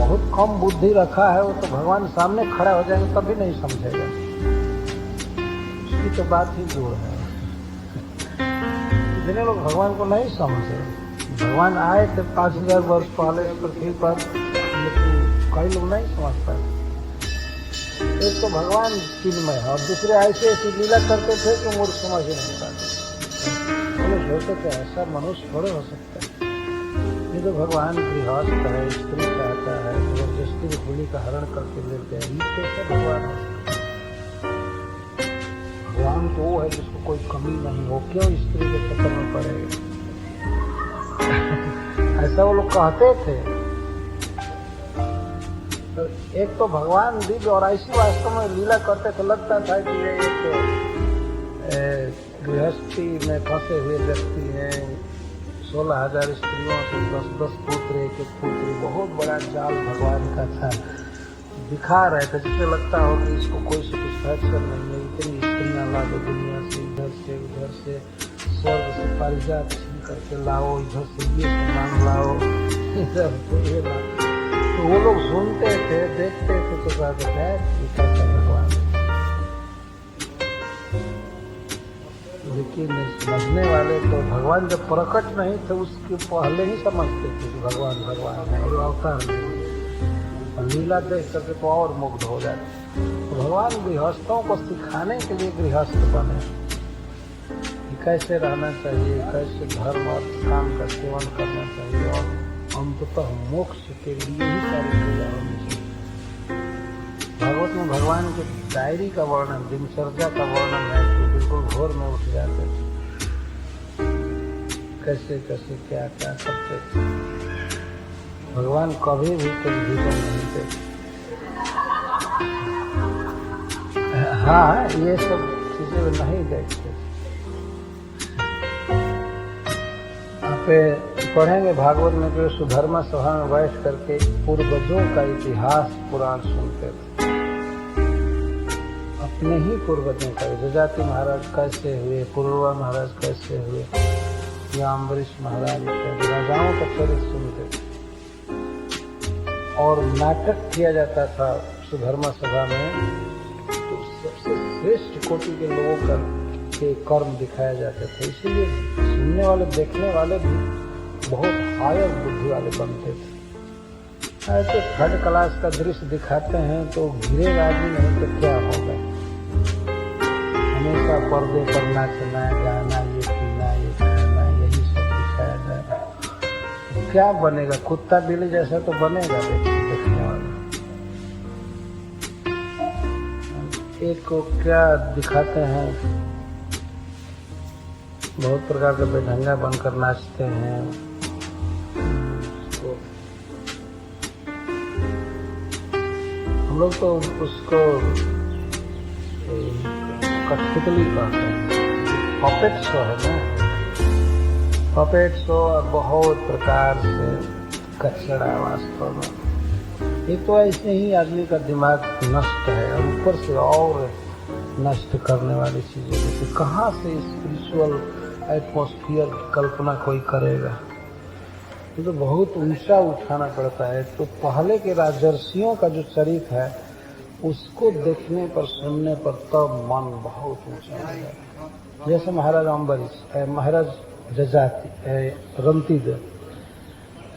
बहुत कम बुद्धि रखा है वो तो भगवान सामने खड़ा हो जाएंगे तभी नहीं समझेगा। उसकी तो बात ही दूर है। जितने लोग भगवान को नहीं समझे, भगवान आए थे 5000 वर्ष पहले पृथ्वी पर, लेकिन कई लोग नहीं समझ पाए। एक तो भगवान चिन्मय है और दूसरे ऐसे ऐसी लीला करते थे कि मूर्ख समझ ही नहीं पाते। मनुष्य होते थे, ऐसा मनुष्य थोड़े हो सकता है। ये तो भगवान गृहस्थ है, स्त्री चाहता है, जबरदस्ती होली का हरण करके लेते हैं, ये कैसे भगवान हो सकता है? भगवान तो वो है जिसको कोई कमी नहीं हो, क्यों स्त्री के चक्कर में पड़ेगा? ऐसा वो लोग कहते थे। तो एक तो भगवान दिव्य और ऐसी वास्तव में लीला करते थे, लगता था कि ये एक गृहस्थी में फंसे हुए व्यक्ति हैं। 16,000 स्त्रियों से 10-10 पुत्र, एक पुत्री, बहुत बड़ा जाल भगवान का था। दिखा रहे थे जिससे लगता हो कि इसको कोई सेटिस्फैक्शन नहीं है, इतनी स्त्रियां ला दो दुनिया से, इधर से उधर से, स्वर्ग से पारिजात छीन करके लाओ, इधर से ये सामान लाओ, इधर से ये लाओ। तो वो लोग सुनते थे, देखते थे तो कहते थे ये कैसा भगवान। लेकिन समझने वाले तो भगवान जब प्रकट नहीं थे उसके पहले ही समझते थे कि भगवान भगवान है और अवतार नहीं। लीला देख करके तो और मुग्ध हो जाते। तो भगवान गृहस्थों को सिखाने के लिए गृहस्थ बने कि कैसे रहना चाहिए, कैसे धर्म और काम का सेवन करना चाहिए और अंततः मोक्ष के लिए ही सारी क्रिया होनी चाहिए। भागवत में भगवान के डायरी का वर्णन, दिनचर्या का वर्णन है कि बिल्कुल भोर में उठ जाते थे, कैसे कैसे क्या क्या करते थे। भगवान कभी भी टेलीविजन नहीं देते। हाँ, ये सब चीजें नहीं देखते। आप पढ़ेंगे भागवत में कि सुधर्मा सभा में बैठ करके पूर्वजों का इतिहास पुराण सुनते थे। अपने ही पूर्वजों का, जजाति महाराज कैसे हुए, पूर्वा महाराज कैसे हुए, या अम्बरीश महाराज इत्यादि राजाओं का चरित्र सुनते थे। और नाटक किया जाता था सुधर्मा सभा में, तो सबसे श्रेष्ठ कोटि के लोगों का के कर्म दिखाए जाते थे। इसीलिए सुनने वाले, देखने वाले भी बहुत हायर बुद्धि वाले बनते थे। ऐसे थर्ड क्लास का दृश्य दिखाते हैं तो गिरेगा भी नहीं तो क्या होगा। हमेशा पर्दे पर नाचना, गाना, ये पीना, ये खाना, यही सब दिखाया जाएगा। तो क्या बनेगा? कुत्ता बिल्ली जैसा तो बनेगा देखने वाला। एक को क्या दिखाते हैं, बहुत प्रकार के बेढंगा बनकर नाचते हैं। हम लोग तो उसको कठपुतली कहते हैं। पपेट शो है ना, पपेट शो बहुत प्रकार से कचड़ा वास्तव में। एक तो ऐसे ही आदमी का दिमाग नष्ट है और ऊपर से और नष्ट करने वाली चीजें, जैसे कहाँ से स्पिरिचुअल एटमॉस्फियर की कल्पना कोई करेगा। ये तो बहुत ऊंचा उठाना पड़ता है। तो पहले के राजर्षियों का जो चरित्र है उसको देखने पर, सुनने पर तब मन बहुत ऊंचा हो जाता है। जैसे महाराज अम्बरीश, महाराज जजाति,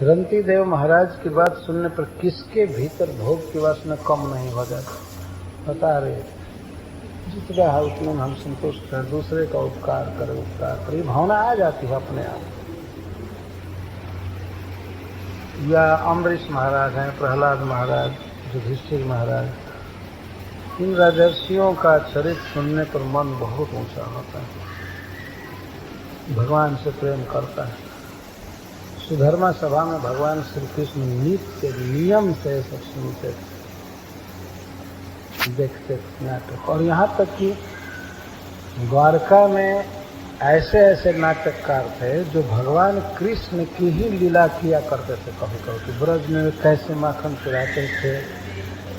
रंती देव महाराज की बात सुनने पर किसके भीतर भोग की वासना कम नहीं हो जाती। बता रहे जितना है उतने हम संतुष्ट हैं, दूसरे का उपकार करें, उपकार करें, भावना आ जाती है अपने आप। या अम्बरीश महाराज हैं, प्रहलाद महाराज, युधिष्ठिर महाराज, इन राजर्षियों का चरित्र सुनने पर मन बहुत ऊंचा होता है, भगवान से प्रेम करता है। सुधर्मा सभा में भगवान श्री कृष्ण नित्य नियम से सब सुनते थे, देखते थे नाटक। और यहाँ तक कि द्वारका में ऐसे ऐसे नाटककार थे जो भगवान कृष्ण की ही लीला किया करते थे। कभी कभी कि ब्रज में कैसे माखन चुराते थे,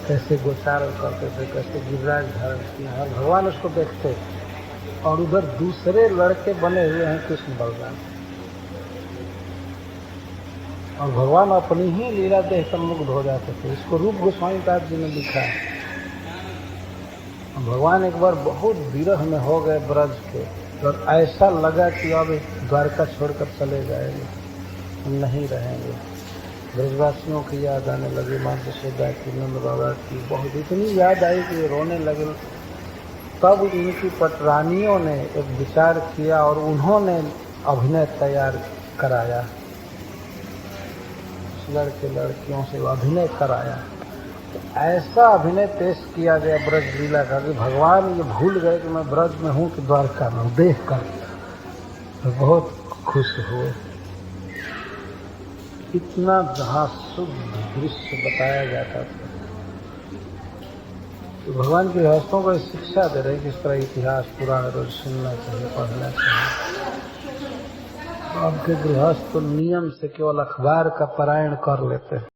कैसे गोचारण करते थे, कैसे गिरिराज धारण किया, और भगवान उसको देखते थे। और उधर दूसरे लड़के बने हुए हैं कृष्ण बलराम। और भगवान अपनी ही लीला देखकर मुग्ध हो जाते थे। इसको रूप गोस्वामी दास जी ने लिखा है। भगवान एक बार बहुत विरह में हो गए ब्रज के, और ऐसा लगा कि अब द्वारका छोड़कर चले जाएंगे, नहीं रहेंगे। ब्रजवासियों की याद आने लगी, माँ यशोदा की, नंद बाबा की, बहुत इतनी याद आई कि रोने लगे। तब इनकी पटरानियों ने एक विचार किया और उन्होंने अभिनय तैयार कराया, लड़के लड़कियों से अभिनय कराया। तो ऐसा अभिनय पेश किया गया ब्रज लीला का कि भगवान ये भूल गए कि मैं ब्रज में हूँ कि द्वारका में, देख कर तो बहुत खुश हुए। इतना जहाँ शुद्ध दृश्य बताया जाता था। तो भगवान के गृहस्थों को शिक्षा दे रहे कि इस तरह इतिहास पुराण रोज सुनना चाहिए, पढ़ना चाहिए। अब के गृहस्थ तो नियम से केवल अखबार का पारायण कर लेते हैं।